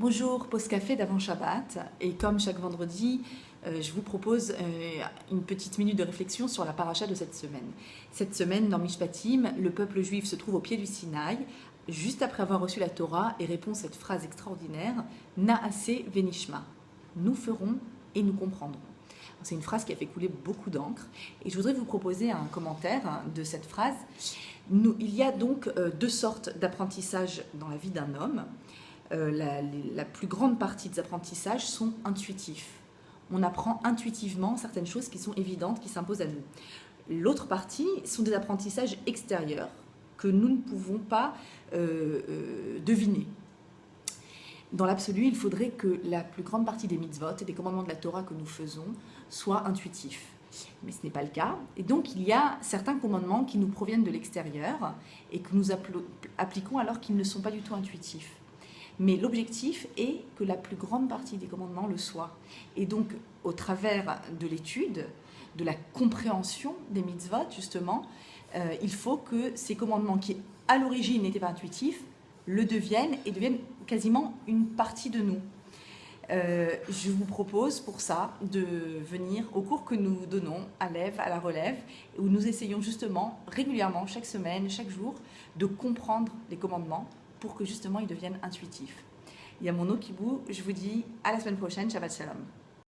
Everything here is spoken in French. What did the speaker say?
Bonjour, pause café d'avant Shabbat. Et comme chaque vendredi, je vous propose une petite minute de réflexion sur la paracha de cette semaine. Cette semaine, dans Mishpatim, le peuple juif se trouve au pied du Sinaï, juste après avoir reçu la Torah, et répond cette phrase extraordinaire « Naaseh venishma » Nous ferons et nous comprendrons. C'est une phrase qui a fait couler beaucoup d'encre. Et je voudrais vous proposer un commentaire de cette phrase. Il y a donc deux sortes d'apprentissage dans la vie d'un homme. La plus grande partie des apprentissages sont intuitifs. On apprend intuitivement certaines choses qui sont évidentes, qui s'imposent à nous. L'autre partie sont des apprentissages extérieurs que nous ne pouvons pas deviner. Dans l'absolu, il faudrait que la plus grande partie des mitzvot et des commandements de la Torah que nous faisons soient intuitifs. Mais ce n'est pas le cas. Et donc, il y a certains commandements qui nous proviennent de l'extérieur et que nous appliquons alors qu'ils ne sont pas du tout intuitifs. Mais l'objectif est que la plus grande partie des commandements le soient. Et donc, au travers de l'étude, de la compréhension des mitzvot, justement, il faut que ces commandements qui, à l'origine, n'étaient pas intuitifs, le deviennent et deviennent quasiment une partie de nous. Je vous propose pour ça de venir au cours que nous donnons à l'Ève, à la relève, où nous essayons justement régulièrement, chaque semaine, chaque jour, de comprendre les commandements pour que justement ils deviennent intuitifs. Il y a mon Okibou, je vous dis à la semaine prochaine, Shabbat Shalom.